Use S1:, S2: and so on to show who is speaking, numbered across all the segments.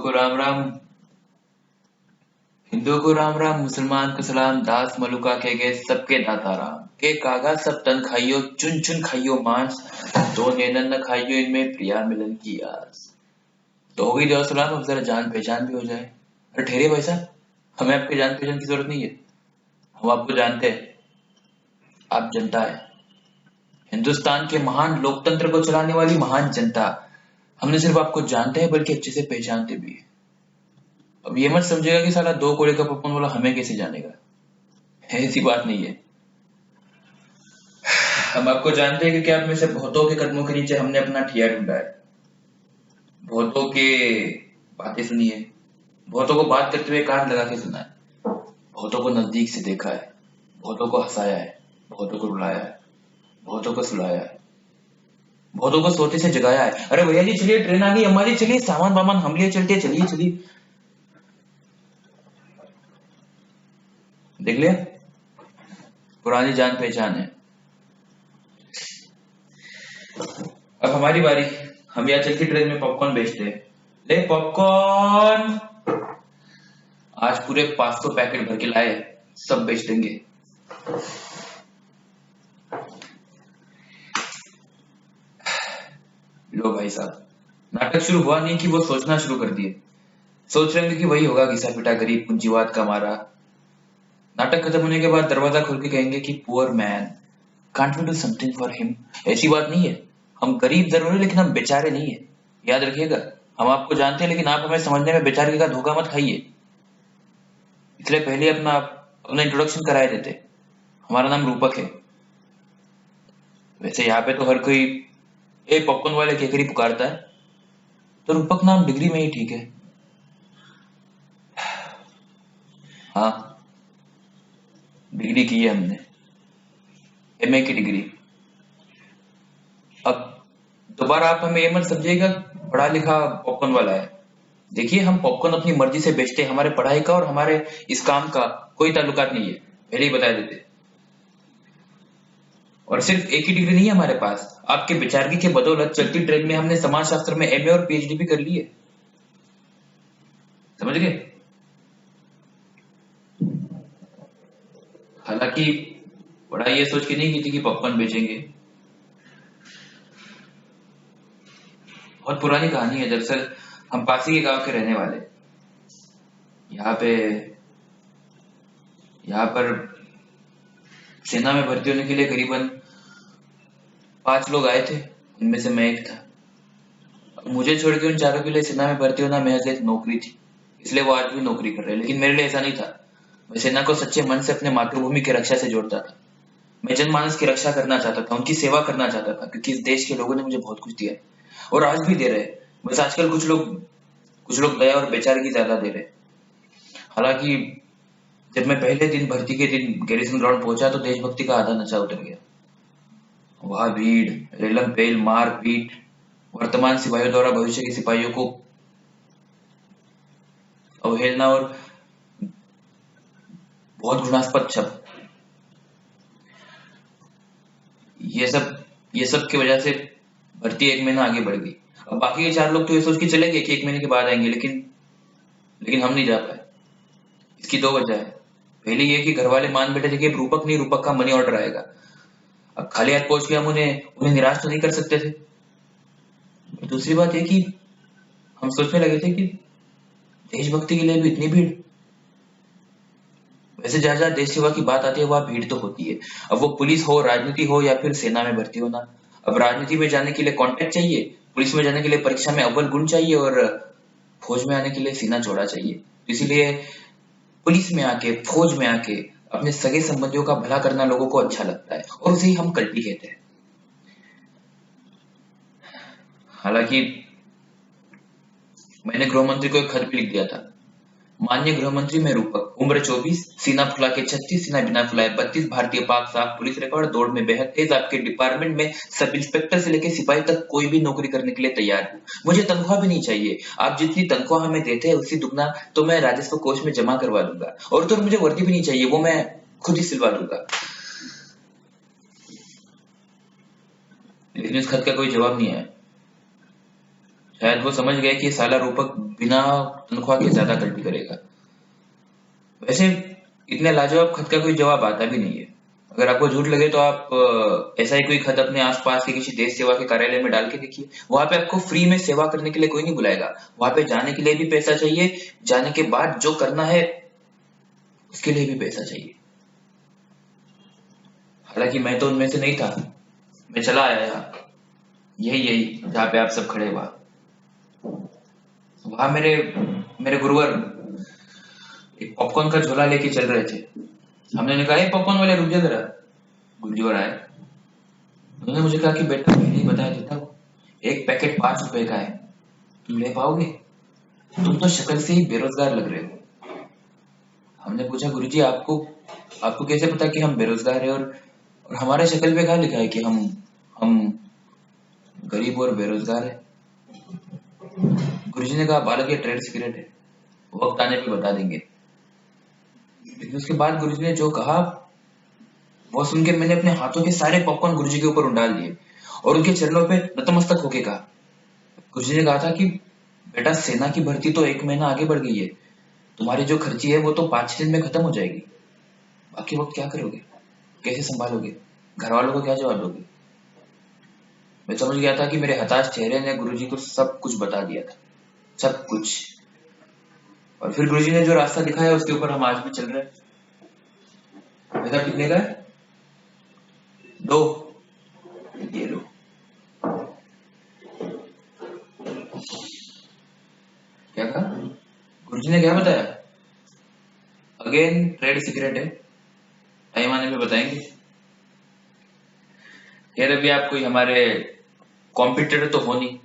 S1: को राम राम। हिंदू को राम राम, मुसलमान को सलाम, दास मलुका के गए सबके दाता राम के कागा सब तन खाइयो, चुन चुन खाइयो मांस, दो नैनन न खाइयो इनमें प्रिया मिलन की आस। तो हो गई दो सलाम, अब जरा जान पहचान भी हो जाए। अरे ठहरिए भाई साहब, हमें आपके जान पहचान की जरूरत नहीं है। हम आपको जानते हैं, आप जनता है, हिंदुस्तान के महान लोकतंत्र को चलाने वाली महान जनता। हमने सिर्फ आपको जानते हैं बल्कि अच्छे से पहचानते भी है। अब ये मत समझेगा कि साला दो कोड़े का पप्पन वाला हमें कैसे जानेगा, ऐसी बात नहीं है। हम आपको जानते हैं कि आप में से बहुतों के कदमों के नीचे हमने अपना ठिया ढूंढा है, बहुतों के बातें सुनी है, बहुतों को बात करते हुए कान लगा के सुना है, बहुतों को नजदीक से देखा है, बहुतों को हंसाया है, बहुतों को रुलाया है, बहुतों को सुलाया है, बहुतों को सोते से जगाया है। अरे भैया जी चलिए, ट्रेन आ गई हमारी, चलिए सामान वामान हम लिए चलते, चलिए चलिए। देख लिया, पुरानी जान पहचान है। अब हमारी बारी, हम यहाँ चल के ट्रेन में पॉपकॉर्न बेचते हैं। ले पॉपकॉर्न, आज पूरे 500 पैकेट भर के लाए, सब बेच देंगे। लो भाई साहब, नाटक शुरू हुआ नहीं कि वो सोचना शुरू कर दिए। सोच रहे होंगे कि वही होगा घिसा पिटा गरीब पूंजीवाद का मारा। नाटक खत्म होने के बाद दरवाजा खोल के कहेंगे कि poor man, can't we do something for him. ऐसी बात नहीं है, हम गरीब जरूर है लेकिन हम बेचारे नहीं है, याद रखिएगा। हम आपको जानते हैं लेकिन आप हमें समझने में बेचारे का धोखा मत खाइए। इसलिए पहले अपना इंट्रोडक्शन कराए देते। हमारा नाम रूपक है। वैसे यहाँ पे तो हर कोई ए पॉपकॉर्न वाले केकरी पुकारता है, तो रूपक नाम डिग्री में ही ठीक है। हाँ, डिग्री की है हमने, एमए की डिग्री। अब दोबारा आप हमें ये मत समझिएगा पढ़ा लिखा पॉपकॉर्न वाला है। देखिए, हम पॉपकॉर्न अपनी मर्जी से बेचते हैं, हमारे पढ़ाई का और हमारे इस काम का कोई ताल्लुकात नहीं है, पहले ही बता देते। और सिर्फ एक ही डिग्री नहीं है हमारे पास, आपके बेचारगी के बदौलत चलती ट्रेन में हमने समाज शास्त्र में एमए और पीएचडी भी कर ली है, समझ गए। हालांकि पढ़ाई ये सोच के नहीं की थी कि पॉपकॉर्न बेचेंगे। बहुत पुरानी कहानी है। दरअसल हम पासी के गांव के रहने वाले, यहाँ पे यहाँ पर सेना में भर्ती होने के लिए करीबन 5 लोग आए थे, उनमें से मैं एक था। मुझे छोड़ के उन चारों के लिए सेना में भर्ती होना महज एक नौकरी थी, इसलिए वो आज भी नौकरी कर रहे हैं। लेकिन मेरे लिए ऐसा नहीं था। मैं सेना को सच्चे मन से अपने मातृभूमि की रक्षा से जोड़ता था। मैं जनमानस की रक्षा करना चाहता था, उनकी सेवा करना चाहता था, क्योंकि इस देश के लोगों ने मुझे बहुत कुछ दिया है और आज भी दे रहे हैं। बस आजकल कुछ लोग दया और बेचारगी ज्यादा दे रहे हैं। हालांकि जब मैं पहले दिन भर्ती के दिन गैरिसन ग्राउंड पहुंचा तो देशभक्ति का आधा नशा उतर गया। वहां भीड़, रेलम पेल, मार पीट, वर्तमान सिपाहियों द्वारा भविष्य के सिपाहियों को अवहेलना और बहुत घृणास्पद शब्द, ये सब की वजह से भर्ती 1 महीना आगे बढ़ गई। अब बाकी के 4 लोग तो ये सोच के चले गए कि 1 महीने के बाद आएंगे, लेकिन हम नहीं जा पाए। इसकी 2 वजह है। पहली ये कि घर वाले मान बैठे थे कि रूपक नहीं, रूपक का मनी ऑर्डर आएगा। अब खाली हाथ पहुंच के हम उन्हें निराश तो नहीं कर सकते थे। दूसरी बात यह कि हम सोचने लगे थे कि देशभक्ति के लिए भी इतनी भीड़। वैसे जहां जहां देश सेवा की बात आती है वहां भीड़ तो होती है। अब वो पुलिस हो, राजनीति हो या फिर सेना में भर्ती होना। अब राजनीति में जाने के लिए कॉन्टेक्ट चाहिए, पुलिस में जाने के लिए परीक्षा में अव्वल गुण चाहिए और फौज में आने के लिए सीना चौड़ा चाहिए। इसीलिए पुलिस में आके, फौज में आके अपने सगे संबंधियों का भला करना लोगों को अच्छा लगता है और उसे ही हम कल्टी कहते हैं। हालांकि मैंने गृह मंत्री को एक खत भी लिख दिया था। माननीय गृह मंत्री, मैं रूपक, उम्र 24, सीना फुला के 36, सीना बिना फुलाए 32, भारतीय पाक साफ, पुलिस रिकॉर्ड, दौड़ में बेहद तेज, आपके डिपार्टमेंट में सब इंस्पेक्टर से लेकर सिपाही तक कोई भी नौकरी करने के लिए तैयार हूँ। मुझे तनख्वाह भी नहीं चाहिए, आप जितनी तनख्वाह हमें देते हैं उससे दुगना तो मैं राजस्व कोष में जमा करवा दूंगा। और तो मुझे वर्दी भी नहीं चाहिए, वो मैं खुद ही सिलवा दूंगा। लेकिन इस खत का कोई जवाब नहीं आया। शायद वो समझ गए कि साला रूपक बिना तनख्वाह के ज्यादा गलती करेगा। वैसे इतने लाजवाब खत का कोई जवाब आता भी नहीं है। अगर आपको झूठ लगे तो आप ऐसा ही कोई खत अपने आसपास के किसी देश सेवा के कार्यालय में डाल के देखिए। वहां पे आपको फ्री में सेवा करने के लिए कोई नहीं बुलाएगा। वहां पे जाने के लिए भी पैसा चाहिए, जाने के बाद जो करना है उसके लिए भी पैसा चाहिए। हालांकि मैं तो उनमें से नहीं था। मैं चला आया यहाँ, यही यही जहाँ पे आप सब खड़े हुआ। वहां मेरे मेरे गुरुवर एक पॉपकॉर्न का झोला लेके चल रहे थे। हमने कहा, "ए पॉपकॉर्न वाले, रुक जा जरा।" गुरुजी आए। उन्होंने मुझे कहा कि बेटा, पहले ही बता देता हूँ, एक पैकेट 5 रुपए का है, तुम ले पाओगे? तुम तो शक्ल से ही बेरोजगार लग रहे हो। हमने पूछा, गुरुजी आपको आपको कैसे पता कि हम बेरोजगार है, और हमारे शक्ल पे कहाँ लिखा है कि हम गरीब और बेरोजगार है? गुरुजी ने कहा, बालक ये ट्रेड सीक्रेट है, वक्त आने पे बता देंगे। लेकिन उसके बाद गुरुजी ने जो कहा वो सुन के मैंने अपने हाथों के सारे पॉपकॉर्न गुरुजी के ऊपर उंडाल दिए और उनके चरणों पे नतमस्तक होके कहा। गुरुजी ने कहा था कि बेटा, सेना की भर्ती तो 1 महीना आगे बढ़ गई है, तुम्हारी जो खर्ची है वो तो 5-6 दिन में खत्म हो जाएगी। बाकी वक्त क्या करोगे, कैसे संभालोगे, घर वालों को क्या जवाब दोगे? मैं समझ गया था कि मेरे हताश चेहरे ने गुरुजी को सब कुछ बता दिया था, सब कुछ। और फिर गुरुजी ने जो रास्ता दिखाया उसके ऊपर हम आज भी चल रहे हैं। बेटा कितने का है? 2। ये लो। क्या कहा? गुरुजी ने क्या बताया? अगेन ट्रेड सीक्रेट है, टाइम आने पे बताएंगे। खैर, अभी आप कोई हमारे कॉम्पिटिटर तो हो नहीं,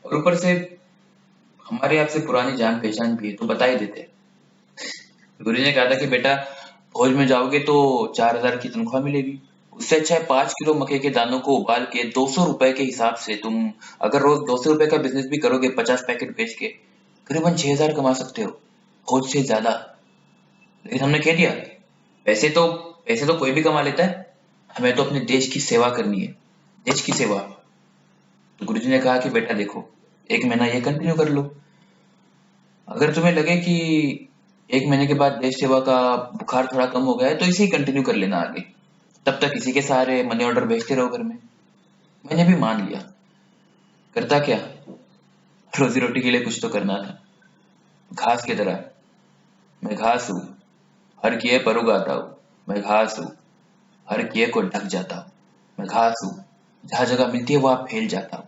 S1: और ऊपर से हमारे आपसे पुरानी जान पहचान भी है, तो बता ही देते। गुरुजी ने कहा था कि बेटा, फौज में जाओगे तो 4,000 की तनख्वाह मिलेगी। उससे अच्छा है 5 किलो मक्के के दानों को उबाल के 200 रुपए के हिसाब से तुम अगर रोज 200 रुपए का बिजनेस भी करोगे, 50 पैकेट बेच के करीबन 6,000 कमा सकते हो, फौज से ज्यादा। लेकिन हमने कह दिया, पैसे तो कोई भी कमा लेता है, हमें तो अपने देश की सेवा करनी है, देश की सेवा। तो गुरुजी ने कहा कि बेटा देखो, 1 महीना ये कंटिन्यू कर लो। अगर तुम्हें लगे कि 1 महीने के बाद देश सेवा का बुखार थोड़ा कम हो गया है तो इसे ही कंटिन्यू कर लेना आगे, तब तक इसी के सहारे मनी ऑर्डर भेजते रहो घर में। मैंने भी मान लिया। करता क्या, रोजी रोटी के लिए कुछ तो करना था। घास की तरह मैं घास हूँ, हर किए पर उगाता हूँ। मैं घास हूँ, हर किए को ढक जाता हूँ। मैं घास हूँ, जहाँ जगह मिलती है वहां फैल जाता हूँ।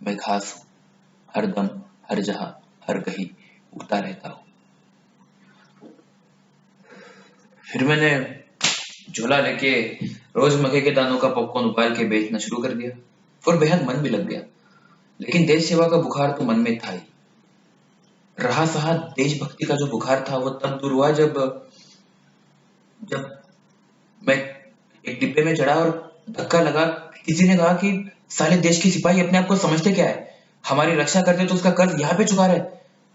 S1: मैं घास हूँ, हर दम, हर जहाँ, हर कहीं उगता रहता हूँ। फिर मैंने झोला लेके रोज मक्के के दानों का पॉपकॉर्न उबाल के बेचना शुरू कर दिया, और बेहद मन भी लग गया। लेकिन देश सेवा का बुखार तो मन में था ही। रहा सहा देशभक्ति का जो बुखार था वो तब दूर हुआ जब जब मैं एक डिब्बे में चढ़ा और धक्का लगा। किसी ने कहा कि साले देश के सिपाही अपने आप को समझते क्या है, हमारी रक्षा करते तो उसका कर्ज यहाँ पे चुका रहे।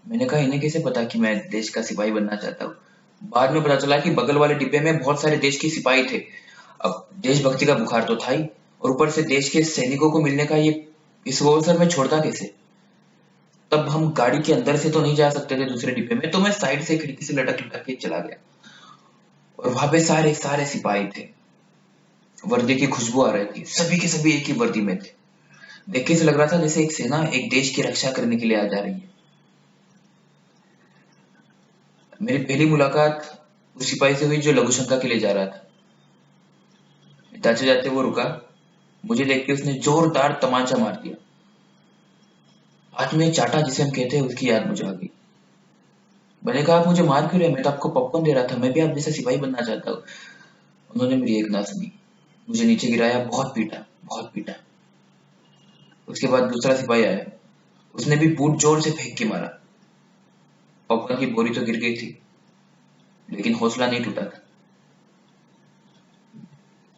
S1: मैंने कहा, इन्हें कैसे पता कि मैं देश का सिपाही बनना चाहता हूँ? बाद में पता चला कि बगल वाले डिब्बे में बहुत सारे देश के सिपाही थे। अब देशभक्ति का बुखार तो था ही, और ऊपर से देश के सैनिकों को मिलने का ये इस अवसर में छोड़ता कैसे? तब हम गाड़ी के अंदर से तो नहीं जा सकते थे दूसरे डिब्बे में, तो मैं साइड से खिड़की से लटक लटक के चला गया। और वहां पे सारे सारे सिपाही थे, वर्दी की खुशबू आ रही थी, सभी के सभी एक ही वर्दी में थे। देख के से लग रहा था जैसे एक सेना एक देश की रक्षा करने के लिए आ जा रही है। मेरी पहली मुलाकात उस सिपाही से हुई जो लघुशंका के लिए जा रहा था। जाते जाते वो रुका, मुझे देख के उसने जोरदार तमाचा मार दिया। हाथ में चाटा जिसे हम कहते हैं उसकी याद मुझे आ गई। मैंने कहा, आप मुझे मार क्यों रहे? मैं तो आपको पॉपकॉर्न दे रहा था, मैं भी आप जैसा सिपाही बनना चाहता हूँ। उन्होंने मेरी एक ना सुनी, मुझे नीचे गिराया, बहुत पीटा, बहुत पीटा। उसके बाद दूसरा सिपाही आया, उसने भी बूट जोर से फेंक के मारा। पॉपकॉर्न की बोरी तो गिर गई थी, लेकिन हौसला नहीं टूटा था।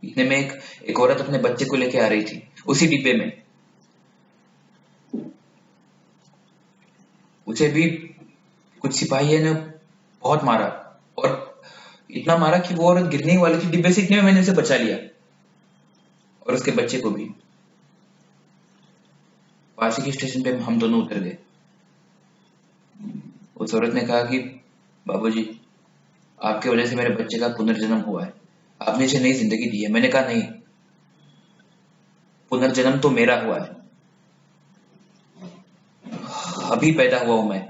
S1: इतने में एक औरत अपने बच्चे को लेके आ रही थी उसी डिब्बे में। उसे भी कुछ सिपाही ने बहुत मारा, और इतना मारा कि वो औरत गिरने ही वाली थी डिब्बे से। इतने में मैंने उसे बचा लिया, और उसके बच्चे को भी। वाशी स्टेशन पे हम दोनों उतर गए। उस औरत ने कहा कि बाबूजी, आपके वजह से मेरे बच्चे का पुनर्जन्म हुआ है, आपने इसे नई जिंदगी दी है। मैंने कहा नहीं, पुनर्जन्म तो मेरा हुआ है। अभी पैदा हुआ हूं मैं,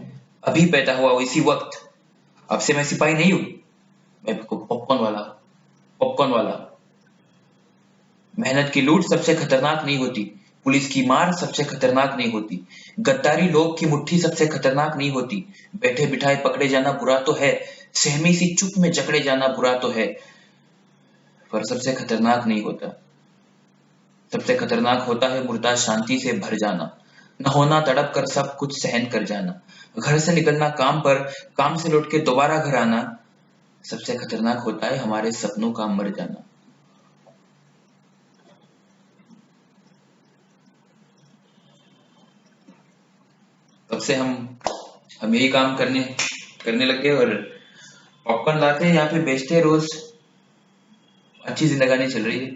S1: अभी पैदा हुआ हूं इसी वक्त। अब से मैं सिपाही नहीं हूं, मैं पॉपकॉर्न वाला, पॉपकॉर्न वाला। मेहनत की लूट सबसे खतरनाक नहीं होती, पुलिस की मार सबसे खतरनाक नहीं होती, गद्दारी लोग की मुट्ठी सबसे खतरनाक नहीं होती, बैठे बिठाए पकड़े जाना बुरा तो है, सहमी सी चुप में जकड़े जाना बुरा तो है, पर सबसे खतरनाक नहीं होता। सबसे खतरनाक होता है मुर्दा शांति से भर जाना, न होना तड़प कर सब कुछ सहन कर जाना, घर से निकलना काम पर, काम से लौट के दोबारा घर आना। सबसे खतरनाक होता है हमारे सपनों का मर जाना। तब से हम यही काम करने करने लग गए और पॉपकॉर्न लाते हैं यहाँ पे बेचते हैं रोज। अच्छी जिंदगानी चल रही है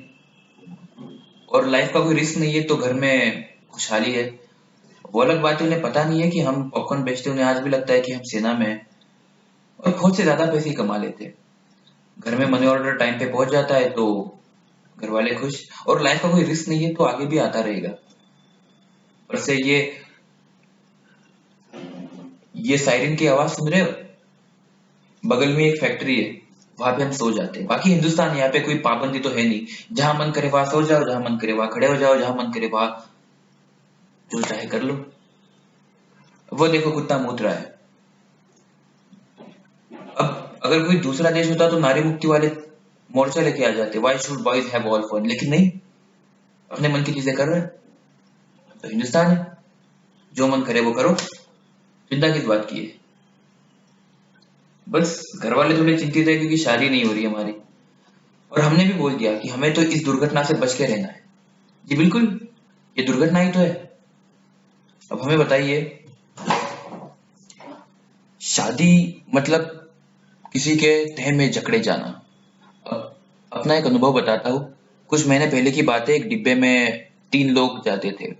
S1: और लाइफ का कोई रिस्क नहीं है, तो घर में खुशहाली है। वो अलग बात है, उन्हें पता नहीं है कि हम पॉपकॉर्न बेचते हैं। उन्हें आज भी लगता है कि हम सेना में हैं और खुद से ज्यादा पैसे ही कमा लेते हैं। घर में मनी ऑर्डर टाइम पे पहुंच जाता है तो घर वाले खुश, और लाइफ का कोई रिस्क नहीं है तो आगे भी आता रहेगा। और से ये सायरन की आवाज सुन रहे हो, बगल में एक फैक्ट्री है, वहां पे हम सो जाते हैं। बाकी हिंदुस्तान, यहाँ पे कोई पाबंदी तो है नहीं, जहां मन करे वहां सो जाओ, जहां मन करे वहां खड़े हो जाओ, जहां मन करे वहां जो चाहे कर लो। वो देखो कुत्ता मूत रहा है। अब अगर कोई दूसरा देश होता तो नारी मुक्ति वाले मोर्चा लेके आ जाते, why should boys have all fun, लेकिन नहीं, अपने मन की चीजें कर रहे हैं। तो हिंदुस्तान है, जो मन करे वो करो, चिंता किस बात की है। बस घर वाले थोड़े चिंतित है क्योंकि शादी नहीं हो रही हमारी, और हमने भी बोल दिया कि हमें तो इस दुर्घटना से बच के रहना है। जी बिल्कुल, ये दुर्घटना ही तो है। अब हमें बताइए, शादी मतलब किसी के तह में जकड़े जाना। अब अपना एक अनुभव बताता हूँ। कुछ महीने पहले की बात है, एक डिब्बे में 3 लोग जाते थे,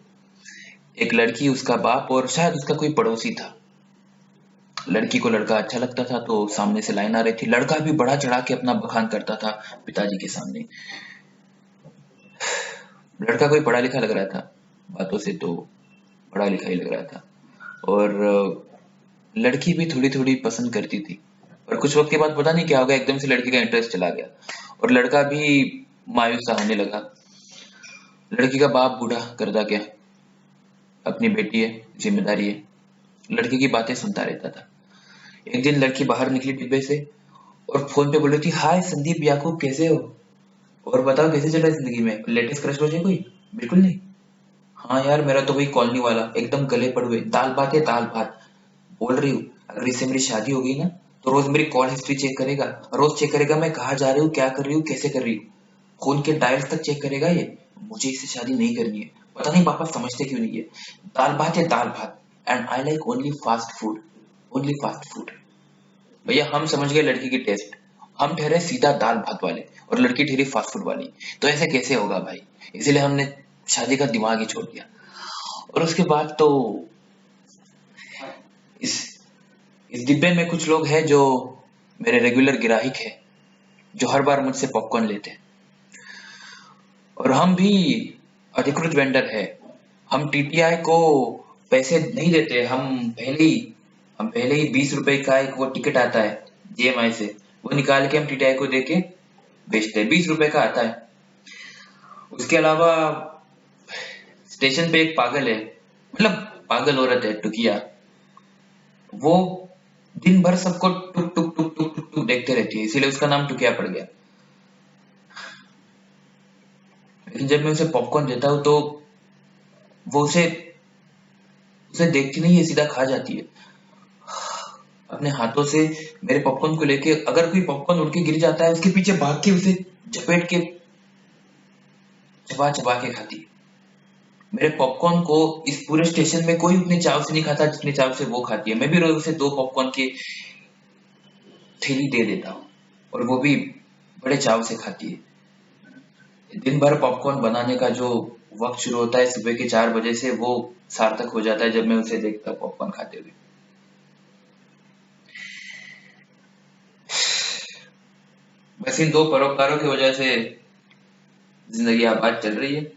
S1: एक लड़की, उसका बाप और शायद उसका कोई पड़ोसी था। लड़की को लड़का अच्छा लगता था तो सामने से लाइन आ रही थी। लड़का भी बड़ा चढ़ा के अपना बखान करता था पिताजी के सामने। लड़का कोई पढ़ा लिखा लग रहा था, बातों से तो पढ़ा लिखा ही लग रहा था, और लड़की भी थोड़ी थोड़ी पसंद करती थी। पर कुछ वक्त के बाद पता नहीं क्या हो गया, एकदम से लड़की का इंटरेस्ट चला गया और लड़का भी मायूस सा होने लगा। लड़की का बाप बूढ़ा करता गया, अपनी बेटी है, जिम्मेदारी है, लड़की की बातें सुनता रहता था। एक दिन लड़की बाहर निकली डिब्बे से और फोन पे बोल रही थी, हाय संदीप याकूब, कैसे हो, और बताओ कैसे चल रहा है जिंदगी में, लेटेस्ट क्रश वश है कोई? बिल्कुल नहीं। हाँ यार, मेरा तो वही कॉलोनी वाला, एकदम गले पड़े हुए, दाल भात है दाल भात। बोल रही हूँ अगर इससे मेरी शादी हो गई ना तो रोज मेरी कॉल हिस्ट्री चेक करेगा, रोज चेक करेगा मैं कहाँ जा रही हूँ, क्या कर रही हूँ, कैसे कर रही हूँ, फोन के डायल्स तक चेक करेगा ये। मुझे इससे शादी नहीं करनी है, पता नहीं पापा समझते क्यों नहीं है। दाल भात है दाल भात, and I like only fast food, only fast food. भैया हम समझ गए लड़की की टेस्ट, हम ठहरे सीधा दाल भात वाले और लड़की ठहरी फास्ट फूड वाली। तो ऐसे कैसे होगा भाई, इसीलिए हमने शादी का दिमाग ही छोड़ दिया। और उसके बाद तो इस इस डिब्बे में कुछ लोग हैं जो मेरे रेगुलर ग्राहक है, जो हर बार मुझसे पॉपकॉर्न लेते हैं। और हम भी अधिकृत वेंडर है, हम टीटीआई को पैसे नहीं देते। हम पहले ही 20 रुपए का एक वो टिकट आता है जीएमआई से, वो निकाल के हम टीटीआई को देके बेचते हैं, 20 रुपए का आता है। उसके अलावा स्टेशन पे एक पागल है, मतलब पागल औरत है, टुकिया, वो दिन भर सबको टुक टुक टुक टुक टुक टुक देखते रहती है, इसीलिए उसका नाम टुकिया पड़ गया। लेकिन जब मैं उसे पॉपकॉर्न देता हूँ तो वो उसे उसे देखती नहीं है, सीधा खा जाती है अपने हाथों से। मेरे पॉपकॉर्न को लेके अगर कोई पॉपकॉर्न उड़ के गिर जाता है, उसके पीछे भाग के उसे झपेट के चबा चबा के खाती है। मेरे पॉपकॉर्न को इस पूरे स्टेशन में कोई उतने चाव से नहीं खाता जितने चाव से वो खाती है। मैं भी रोज उसे 2 पॉपकॉर्न की थैली दे देता हूँ और वो भी बड़े चाव से खाती है। दिन भर पॉपकॉर्न बनाने का जो वक्त शुरू होता है सुबह के 4 बजे से, वो सार्थक हो जाता है जब मैं उसे देखता हूँ पॉपकॉर्न खाते हुए। बस इन दो परोपकारों की वजह से जिंदगी आबाद चल रही है।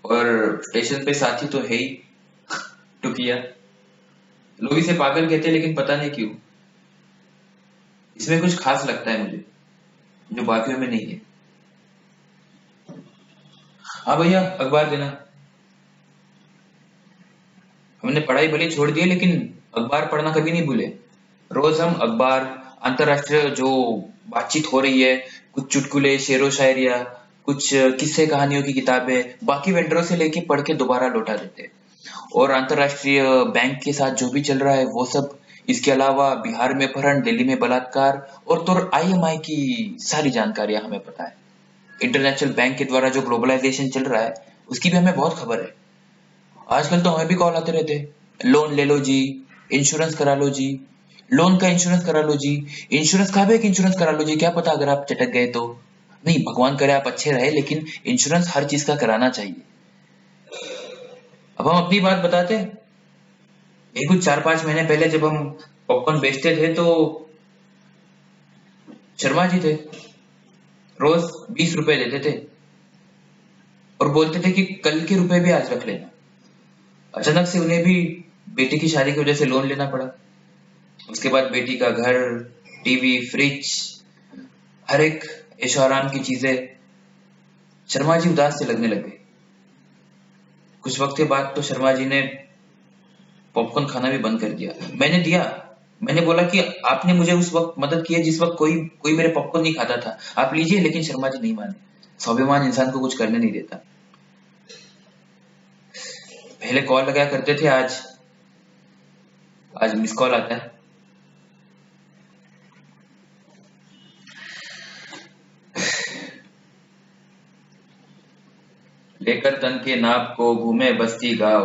S1: और स्टेशन पे साथी तो है ही, टुकिया। लोग इसे पागल कहते हैं, लेकिन पता नहीं क्यों इसमें कुछ खास लगता है मुझे, जो बाकियों में नहीं है। हाँ भैया, अखबार देना। हमने पढ़ाई भले छोड़ दी है, लेकिन अखबार पढ़ना कभी नहीं भूले। रोज हम अखबार, अंतरराष्ट्रीय जो बातचीत हो रही है, कुछ चुटकुले, शेरो शायरिया, कुछ किस्से कहानियों की किताबें बाकी वेंडरों से लेके पढ़ के दोबारा लौटा देते हैं। और अंतरराष्ट्रीय बैंक के साथ जो भी चल रहा है वो सब। इसके अलावा बिहार में अपहरण, दिल्ली में बलात्कार और तो आईएमआई की सारी जानकारियां हमें पता है। इंटरनेशनल बैंक के द्वारा जो ग्लोबलाइजेशन चल रहा है उसकी भी हमें बहुत खबर है। आजकल तो हमें भी कॉल आते रहते हैं, लोन ले लो जी, इंश्योरेंस करा लो जी, लोन का इंश्योरेंस करा लो जी, इंश्योरेंस का भी एक इंश्योरेंस करा लो जी, क्या पता अगर आप चटक गए तो। नहीं, भगवान करे आप अच्छे रहे, लेकिन इंश्योरेंस हर चीज का कराना चाहिए। अब हम अपनी बात बताते हैं। ये कुछ 4-5 महीने पहले जब हम पॉपकॉर्न बेचते थे तो शर्मा जी थे, रोज 20 रुपए देते थे और बोलते थे कि कल के रुपए भी आज रख लेना। अचानक से उन्हें भी बेटी की शादी की वजह से लोन लेना पड़ा। उसके बाद बेटी का घर, टीवी, फ्रिज, हर एक ऐशो आराम की चीजें। शर्मा जी उदास से लगने लगे। कुछ वक्त के बाद तो शर्मा जी ने पॉपकॉर्न खाना भी बंद कर दिया। मैंने दिया, मैंने बोला कि आपने मुझे उस वक्त मदद की है जिस वक्त कोई कोई मेरे पॉपकॉर्न नहीं खाता था, आप लीजिए। लेकिन शर्मा जी नहीं माने। स्वाभिमान इंसान को कुछ करने नहीं देता। पहले कॉल लगाया करते थे, आज आज मिस कॉल आता है। लेकर तन के नाप को घूमे बस्ती गांव,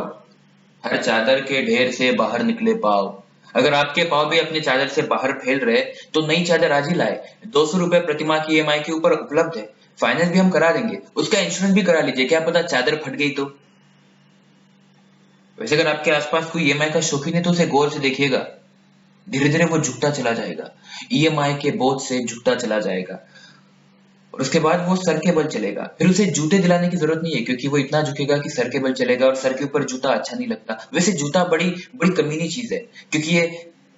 S1: हर चादर के ढेर से बाहर निकले पाव। अगर आपके पाव भी अपने चादर से बाहर फैल रहे तो नई चादर आज ही लाए। 200 रुपए प्रतिमाह की ईएमआई के ऊपर उपलब्ध है। फाइनेंस भी हम करा देंगे, उसका इंश्योरेंस भी करा लीजिए, क्या पता चादर फट गई तो। वैसे अगर आपके आसपास कोई ईएमआई का शौकीन है तो उसे गौर से देखिएगा। धीरे धीरे वो झुकता चला जाएगा, ईएमआई के बोझ से झुकता चला जाएगा। और उसके बाद वो सर के बल चलेगा। फिर उसे जूते दिलाने की जरूरत नहीं है, क्योंकि वो इतना झुकेगा कि सर के बल चलेगा। और सर के ऊपर जूता अच्छा नहीं लगता। वैसे जूता बड़ी बड़ी कमीनी चीज है, क्योंकि ये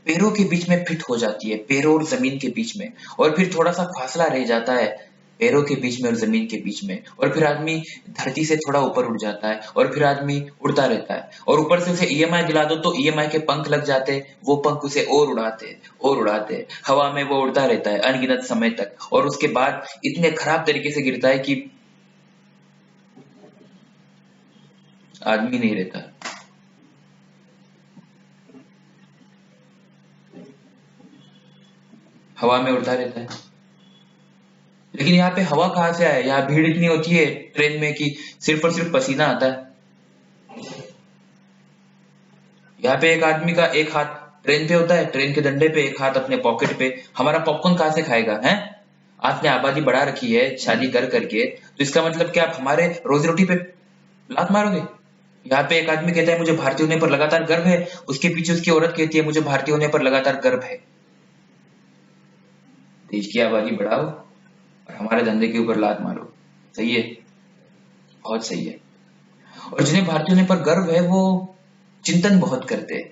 S1: पैरों के बीच में फिट हो जाती है, पैरों और जमीन के बीच में। और फिर थोड़ा सा फासला रह जाता है पैरों के बीच में और जमीन के बीच में। और फिर आदमी धरती से थोड़ा ऊपर उठ जाता है और फिर आदमी उड़ता रहता है। और ऊपर से उसे ईएमआई दिला दो तो ईएमआई के पंख लग जाते हैं। वो पंख उसे और उड़ाते, हवा में वो उड़ता रहता है अनगिनत समय तक। और उसके बाद इतने खराब तरीके से गिरता है कि आदमी नहीं रहता। हवा में उड़ता रहता है। लेकिन यहाँ पे हवा कहाँ से आए? यहाँ भीड़ इतनी होती है ट्रेन में कि सिर्फ और सिर्फ पसीना आता है। यहाँ पे एक आदमी का एक हाथ ट्रेन पे होता है, ट्रेन के डंडे पे, एक हाथ अपने पॉकेट पे। हमारा पॉपकॉर्न कहाँ से खाएगा है? आपने आबादी बढ़ा रखी है शादी कर करके, तो इसका मतलब क्या आप हमारे रोजी रोटी पे लात मारोगे? यहाँ पे एक आदमी कहता है मुझे भारतीय होने पर लगातार गर्व है, उसके पीछे उसकी औरत कहती है मुझे भारतीय होने पर लगातार गर्व है। देश की आबादी बढ़ाओ और हमारे धंधे के ऊपर लात मारो। सही है, बहुत सही है। और जिन्हें भारतीय होने पर गर्व है वो चिंतन बहुत करते हैं,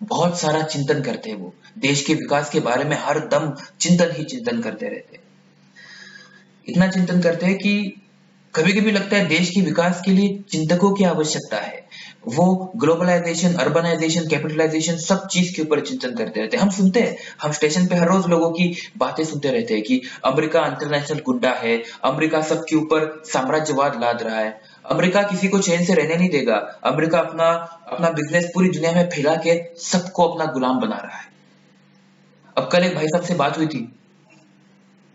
S1: बहुत सारा चिंतन करते हैं। वो देश के विकास के बारे में हर दम चिंतन ही चिंतन करते रहते हैं। इतना चिंतन करते हैं कि कभी कभी लगता है देश के विकास के लिए चिंतकों की आवश्यकता है। वो ग्लोबलाइजेशन, अर्बनाइजेशन, कैपिटलाइजेशन सब चीज के ऊपर चिंतन करते रहते हैं। हम सुनते हैं, हम स्टेशन पे हर रोज लोगों की बातें सुनते रहते हैं कि अमेरिका इंटरनेशनल गुंडा है, अमेरिका सबके ऊपर साम्राज्यवाद लाद रहा है, अमेरिका किसी को चैन से रहने नहीं देगा, अमेरिका अपना अपना बिजनेस पूरी दुनिया में फैला के सबको अपना गुलाम बना रहा है। अब कल एक भाई साहब से बात हुई थी,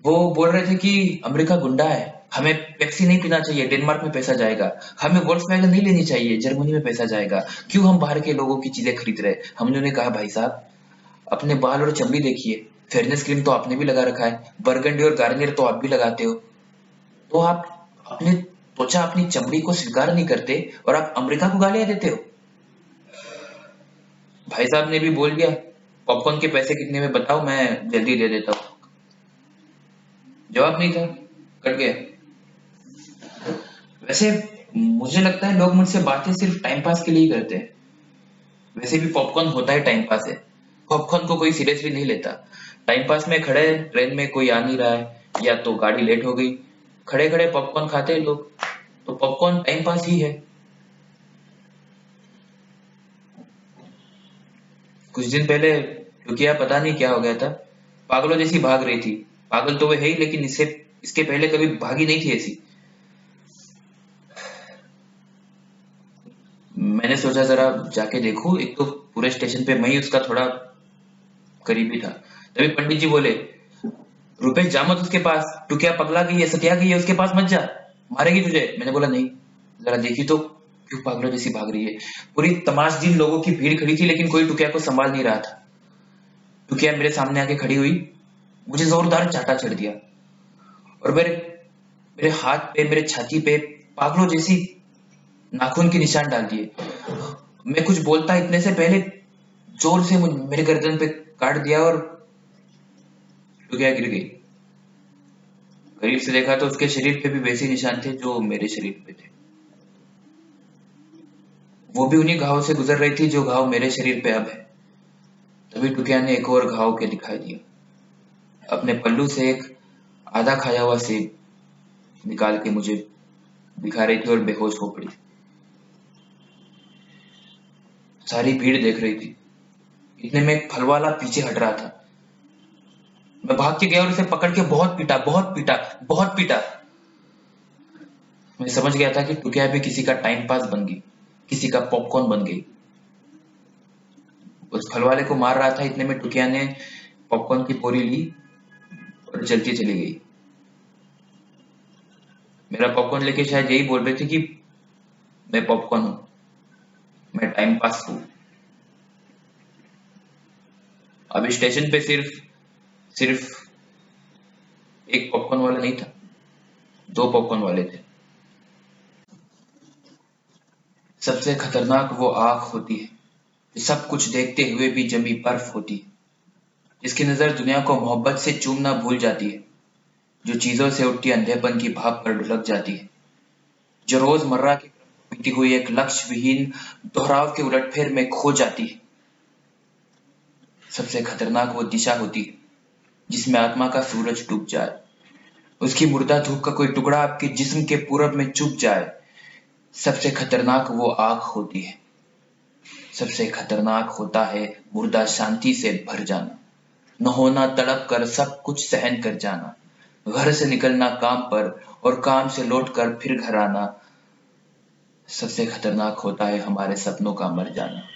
S1: वो बोल रहे थे कि अमेरिका गुंडा है, हमें पेप्सी नहीं पीना चाहिए, डेनमार्क में पैसा जाएगा, हमें वोल्क्सवैगन नहीं लेनी चाहिए, जर्मनी में पैसा जाएगा, क्यों हम बाहर के लोगों की चीजें खरीद रहे। हमने उन्हें कहा भाई साहब अपने बाल और चमड़ी देखिए, फेयरनेस क्रीम तो आपने भी लगा रखा है, बर्गंडी और गार्नियर तो आप भी लगाते हो, तो आप अपने त्वचा, अपनी चमड़ी को स्वीकार नहीं करते और आप अमेरिका को गालियां देते हो। भाई साहब ने भी बोल दिया, पॉपकॉर्न के पैसे कितने में बताओ, मैं जल्दी दे देता हूँ। जवाब नहीं था, कट गया। वैसे मुझे लगता है लोग मुझसे बातें सिर्फ टाइम पास के लिए ही करते हैं। वैसे भी पॉपकॉर्न होता है टाइम पास है, पॉपकॉर्न को कोई सीरियसली नहीं लेता। टाइम पास में खड़े हैं, ट्रेन में कोई आ नहीं रहा है या तो गाड़ी लेट हो गई, खड़े खड़े पॉपकॉर्न खाते हैं लोग, तो पॉपकॉर्न टाइम पास ही है। कुछ दिन पहले रुकिया पता नहीं क्या हो गया था, पागलों जैसी भाग रही थी। पागल तो वो है ही, लेकिन इससे इसके पहले कभी भागी नहीं थी ऐसी। मैंने सोचा जरा जाके देखूं, एक तो पूरे स्टेशन पे मैं ही उसका थोड़ा करीबी था। तभी पंडित जी बोले, रुपेश जा मत उसके पास, तू क्या पगला गई है, सतिया गई है, उसके पास मत जा, मारेगी तुझे। मैंने बोला नहीं, जरा देखी तो क्यों पागलों जैसी भाग रही है। पूरी तमाशबीन लोगों की भीड़ खड़ी थी, लेकिन कोई टुकिया को संभाल नहीं रहा था। टुकिया मेरे सामने आके खड़ी हुई, मुझे जोरदार चाटा चढ़ दिया और मेरे मेरे हाथ पे, मेरे छाती पे पागलों जैसी नाखून के निशान डाल दिए। मैं कुछ बोलता इतने से पहले जोर से मेरे गर्दन पे काट दिया और टुकिया गिर गई। करीब से देखा तो उसके शरीर पे भी वैसे निशान थे जो मेरे शरीर पे थे। वो भी उन्हीं घाव से गुजर रही थी जो घाव मेरे शरीर पे अब है। तभी टुकिया ने एक और घाव के दिखाई दिया। अपने पल्लू से एक आधा खाया हुआ सेब निकाल के मुझे दिखा रही थी और बेहोश हो पड़ी। सारी भीड़ देख रही थी। इतने में एक फलवाला पीछे हट रहा था। मैं भाग के गया और उसे पकड़ के बहुत पीटा, बहुत पीटा, बहुत पीटा। मैं समझ गया था कि टुकिया भी किसी का टाइम पास बन गई, किसी का पॉपकॉर्न बन गई। उस फलवाले को मार रहा था, इतने में टुकिया ने पॉपकॉर्न की बोरी ली और चलती चली गई। मेरा पॉपकॉर्न लेके शायद यही बोल रही थी कि मैं पॉपकॉर्न हूं, मैं टाइम पास हूं। अभी स्टेशन पे सिर्फ सिर्फ एक पॉपकॉर्न वाला नहीं था, दो पॉपकॉर्न वाले थे। सबसे खतरनाक वो आंख होती है जो सब कुछ देखते हुए भी जमी बर्फ होती है, जिसकी नजर दुनिया को मोहब्बत से चूमना भूल जाती है, जो चीजों से उठती अंधेपन की भाप पर ढुलक जाती है, जो रोजमर्रा के क्रम को बीती हुई एक लक्ष्य विहीन दोहराव के उलटफेर में खो जाती है। सबसे खतरनाक वो दिशा होती है जिसमें आत्मा का सूरज डूब जाए, उसकी मुर्दा धूप का कोई टुकड़ा आपके जिस्म के पूरब में चुभ जाए। सबसे खतरनाक वो आग होती है। सबसे खतरनाक होता है मुर्दा शांति से भर जाना, न होना तड़प कर सब कुछ सहन कर जाना, घर से निकलना काम पर और काम से लौटकर फिर घर आना। सबसे खतरनाक होता है हमारे सपनों का मर जाना।